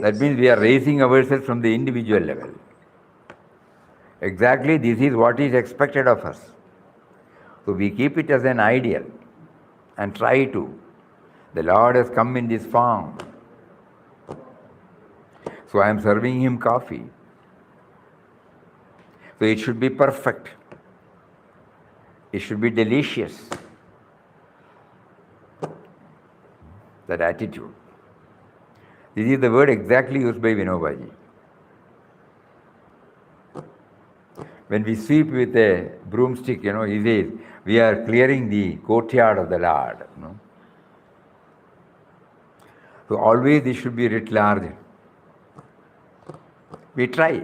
That means we are raising ourselves from the individual level. Exactly, this is what is expected of us. So we keep it as an ideal and try to. The Lord has come in this form. So I am serving Him coffee. So it should be perfect. It should be delicious. that attitude. This is the word exactly used by Vinobaji. When we sweep with a broomstick, he says, we are clearing the courtyard of the Lord. So always this should be writ large. We try,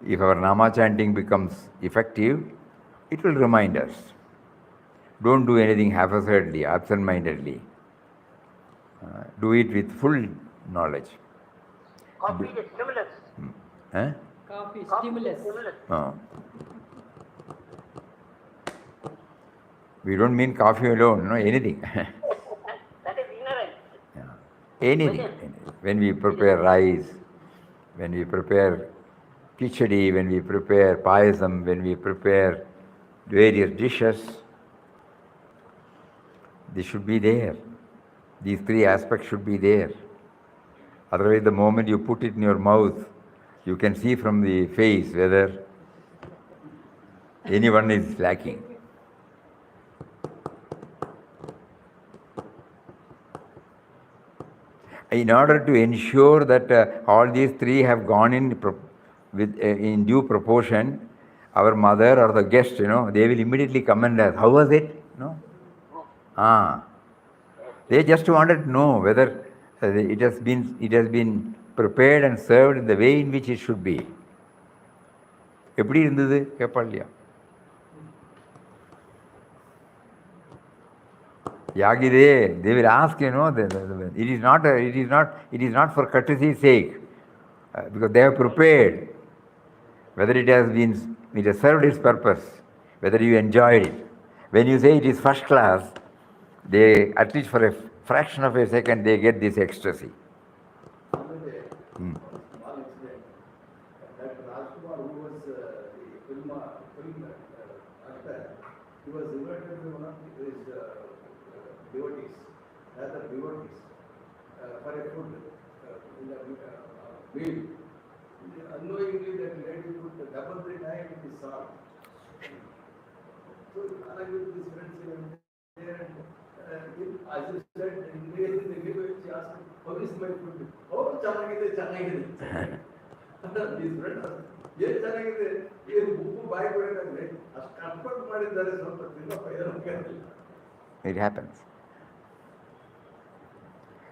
If our Nama chanting becomes effective, it will remind us. Don't do anything haphazardly, absent-mindedly. Do it with full knowledge. Coffee is stimulus. Huh? Coffee, Coffee stimulus. is stimulus. We don't mean coffee alone, anything. That is ignorance. Anything. When we prepare rice, when we prepare khichdi, when we prepare payasam, when we prepare various dishes, this should be there. These three aspects should be there. Otherwise, the moment you put it in your mouth, you can see from the face whether anyone is lacking. In order to ensure that all these three have gone in due proportion, our mother or the guest, they will immediately come and ask, how was it? They just wanted to know whether it has been prepared and served in the way in which it should be. எப்படி இருந்தது கேட்பா இல்லையா? Yagide, they will ask, it is not for courtesy's sake, because they have prepared, whether it has served its purpose, whether you enjoyed it. When you say it is first class, they, at least for a fraction of a second, they get this ecstasy. Small incident. That Rajkumar, who was the film actor, he was invited to one of his devotees, for a food in the meal. Unknowingly, that lady put double the time in the salt. So, along with his friends, there, as you said, immediately they gave it, she asked, how is my food? Oh, chanagide. His friend asked, yes, chanagide, this book buy for it, as comfort ಮಾಡಿದ್ದಾರೆ ಸ್ವಲ್ಪ It happens.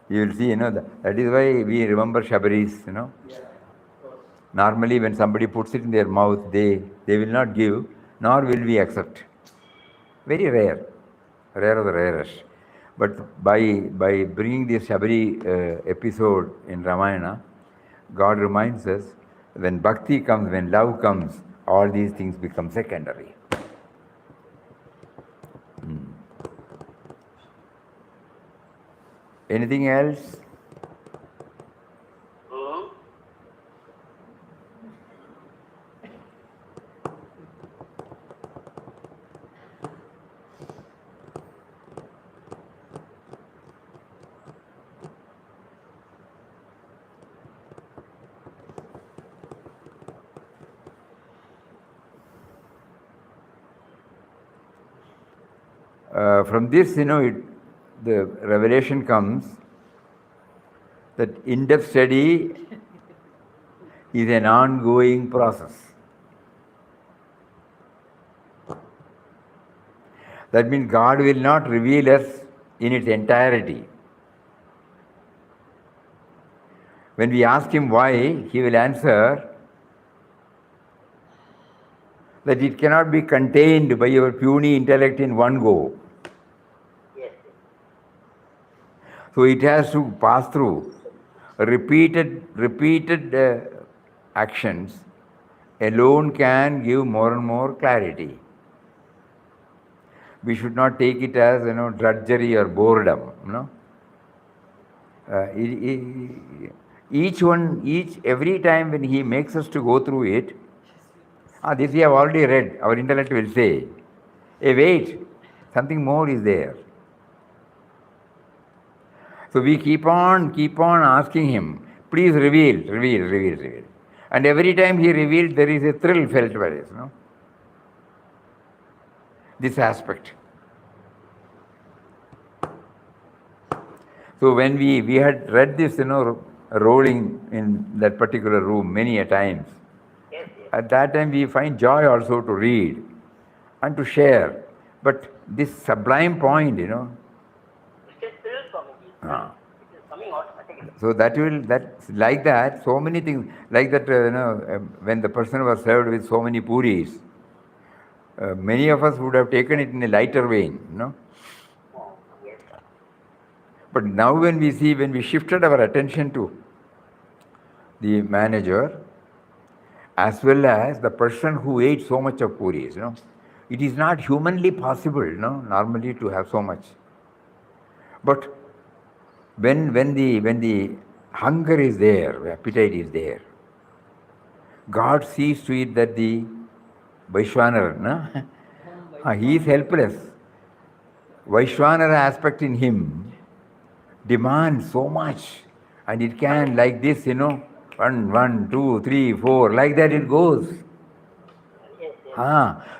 You will see, that is why we remember Shabaris, Yeah. Normally, when somebody puts it in their mouth, they will not give, nor will we accept. Very rare of the rarest. But by bringing this Shabari episode in Ramayana, God reminds us, when bhakti comes, when love comes, all these things become secondary. Anything else? From this, the revelation comes that in-depth study is an ongoing process. That means God will not reveal us in its entirety. When we ask Him why, He will answer that it cannot be contained by your puny intellect in one go. Yes. So it has to pass through repeated actions alone can give more and more clarity. We should not take it as drudgery or boredom. Every time when He makes us to go through it, this we have already read. Our intellect will say, hey, wait, something more is there. So we keep on asking Him, please reveal. And every time He revealed, there is a thrill felt by us, this aspect. So when we had read this, rolling in that particular room many a times, Yes, yes. at that time we find joy also to read and to share. But this sublime point, It is still coming. It is coming automatically. so that's like that, so many things, like that, when the person was served with so many puris, many of us would have taken it in a lighter vein, Oh, yes, sir. But now when we shifted our attention to the manager, as well as the person who ate so much of puris, it is not humanly possible, normally to have so much. But when the hunger is there, appetite is there, God sees to it that the Vaishwanara, he is helpless. Vaishwanara aspect in him demands so much, and it can, like this, 1, 2, 3, 4, like that it goes. Yes, yes.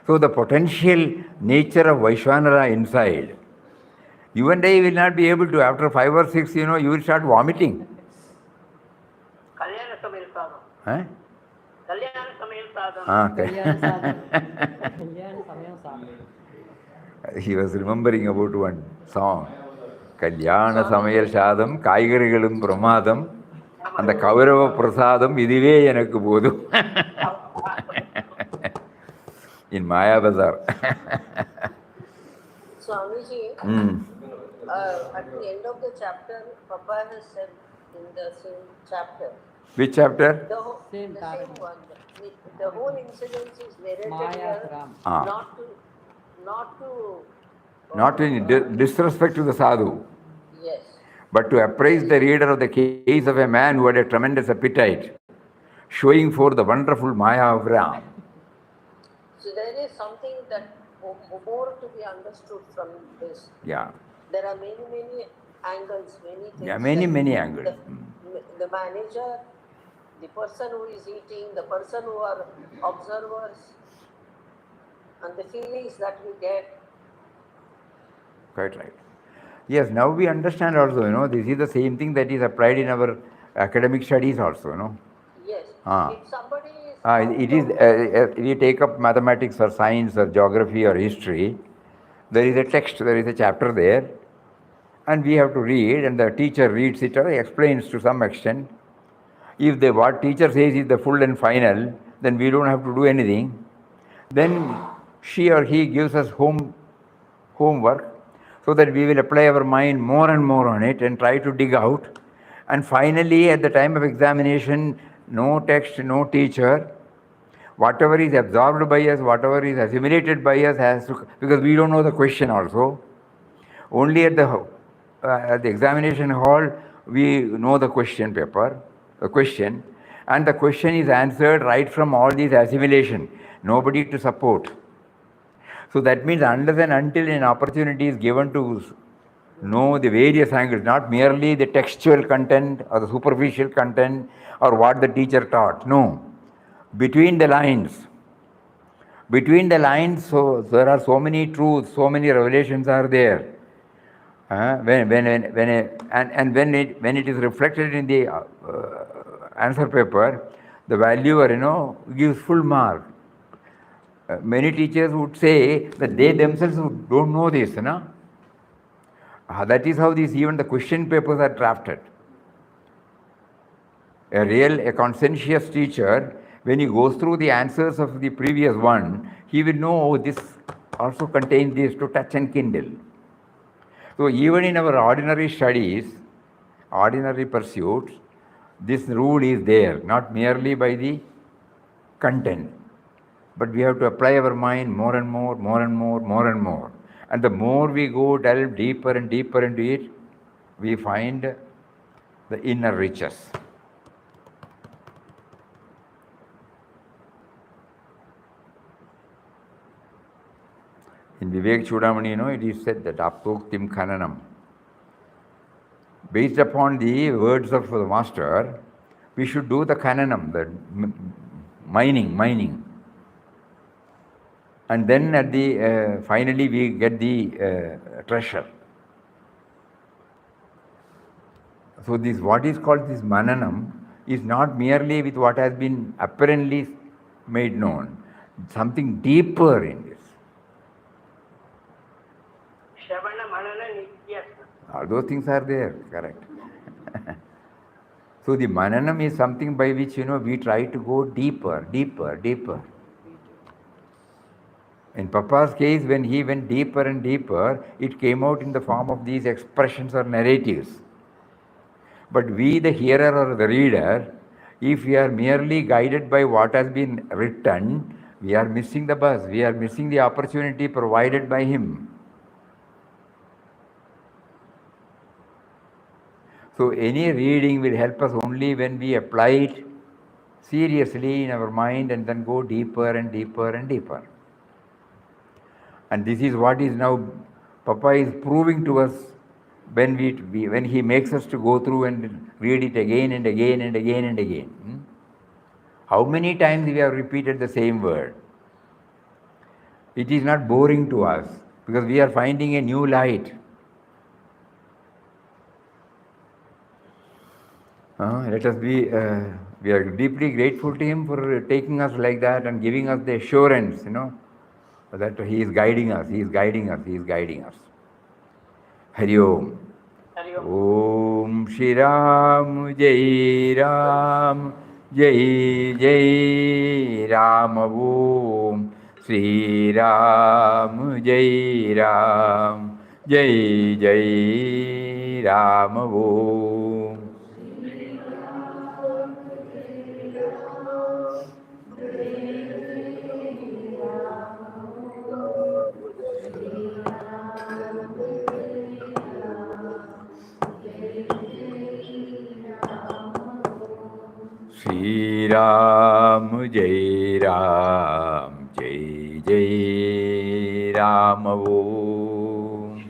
So the potential nature of Vaishwanara inside, you and I will not be able to, after 5 or 6, you will start vomiting. Kalyana Samayal Sadham. Huh? Kalyana Samayal Sadham. Kalyana sadhana. Kalyana samayam sadhana. He was remembering about one song. Kalyana Samayal Sadham, Kaigarigalum Pramadam, and the Kavirava Prasadam, Idive Yanakku Bodhu. In Maya Bazar. Swamiji, at the end of the chapter, Papa has said in the same chapter. Which chapter? The same one. The whole incident is narrated here, not to in disrespect to the sadhu, yes. but to appraise the reader of the case of a man who had a tremendous appetite, showing forth the wonderful Maya of Ram. So there is something that more to be understood from this. Yeah. There are many angles, many things. Yeah, many angles. The manager, the person who is eating, the person who are observers, and the feelings that we get. Quite right. Yes, now we understand also, this is the same thing that is applied in our academic studies also, Yes. If somebody is... It is, if you take up mathematics or science or geography or history, there is a text, there is a chapter there, and we have to read, and the teacher reads it or explains to some extent. If what teacher says is the full and final, then we don't have to do anything. Then she or he gives us homework, so that we will apply our mind more and more on it and try to dig out. And finally, at the time of examination, no text, no teacher, whatever is absorbed by us, whatever is assimilated by us has to, because we don't know the question also. Only at the examination hall, we know the question paper, the question, and the question is answered right from all these assimilation, nobody to support. So that means unless and until an opportunity is given to know the various angles, not merely the textual content or the superficial content or what the teacher taught. No. Between the lines, so there are so many truths, so many revelations are there. When it is reflected in the answer paper, the valuer, gives full mark. Many teachers would say that they themselves don't know this, that is how even the question papers are drafted. A conscientious teacher, when he goes through the answers of the previous one, he will know, this also contains this, to touch and kindle. So even in our ordinary studies, ordinary pursuits, this rule is there, not merely by the content, but we have to apply our mind more and more. And the more we delve deeper and deeper into it, we find the inner riches. In Vivek Chudamani, it is said that Aptoktim Khananam. Based upon the words of the master, we should do the Khananam, the mining. And then at the finally we get the treasure. So this, what is called this mananam, is not merely with what has been apparently made known. Something deeper in this. Shravana, Manana, Nityasana. All those things are there, correct. So the mananam is something by which, we try to go deeper, deeper, deeper. In Papa's case, when he went deeper and deeper, it came out in the form of these expressions or narratives. But we, the hearer or the reader, if we are merely guided by what has been written, we are missing the bus, we are missing the opportunity provided by him. So any reading will help us only when we apply it seriously in our mind and then go deeper and deeper and deeper. And this is what is now Papa is proving to us when when he makes us to go through and read it again and again and again and again. How many times we have repeated the same word? It is not boring to us because we are finding a new light. Let us be, we are deeply grateful to him for taking us like that and giving us the assurance, that he is guiding us, he is guiding us, he is guiding us. Hari Om. Hari Om. Om Shri Ram Jai Ram Jai Jai Ram Om Shri Ram Jai Ram Jai Jai Ram Om. Shri Ram Jai Ram Jai Jai Ram Om.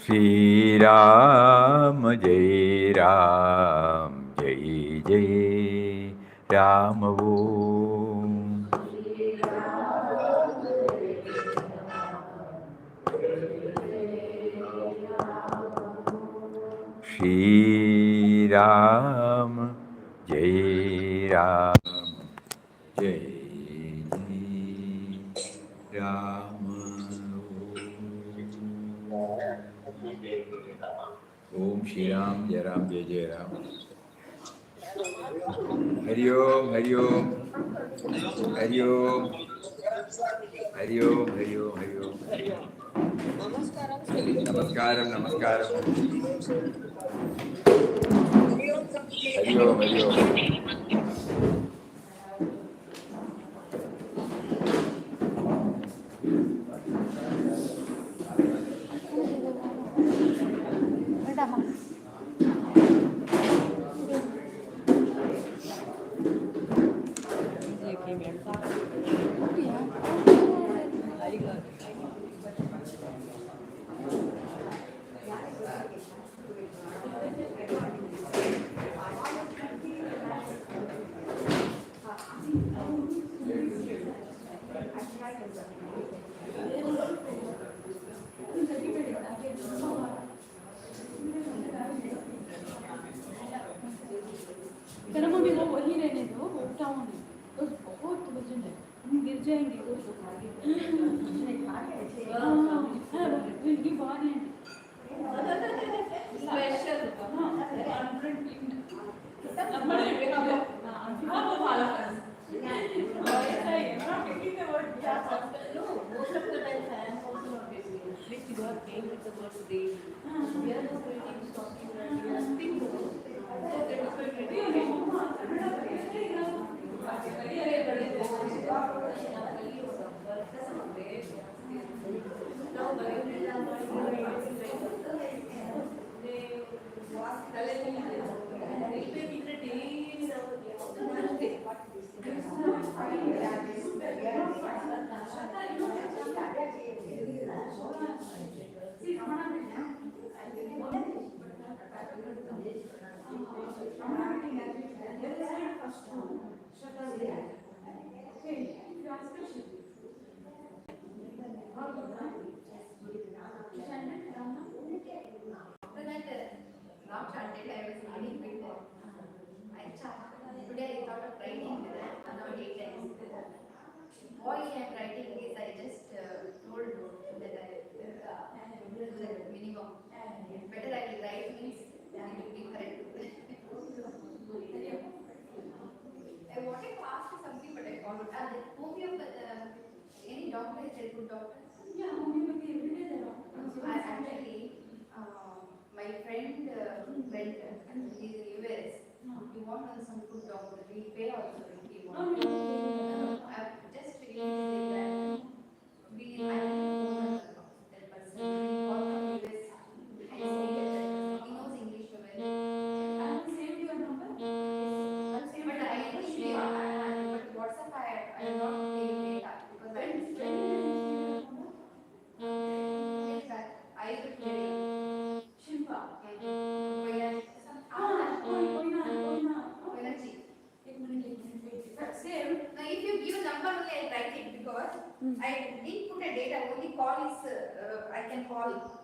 Shri Ram Jai Ram Jai Jai Ram Om. Shri Ram Jai Ram Jai Jai Ram Om Shri Ram Jai Ram Jai Jai Ram. Hari Om, Hari Om, Hari Om, Hari Om, Hari Om, Hari Om. Namaskaram, Namaskaram. Hari Om, Hari Om. why I am writing this, I just told that I will do the minimum. Better I will write means it will be correct. I wanted to ask you something, but I forgot. Homeopathy, any doctor is a good doctor? Yeah, homeopathy every day there are. Actually, my friend went, he's in US. He wanted some good doctor. We pay also if he wants. I've just finished his exam. I went to phone that person. He called from US. I stayed at that person. He knows English well. I will save your number. Yes. But I initially, but WhatsApp I am not taking data because I will save your number. Yes, sir. I will tell you. Shilpa. Same. Now, if you give number, only I write it because I didn't put a data. Only call is I can call.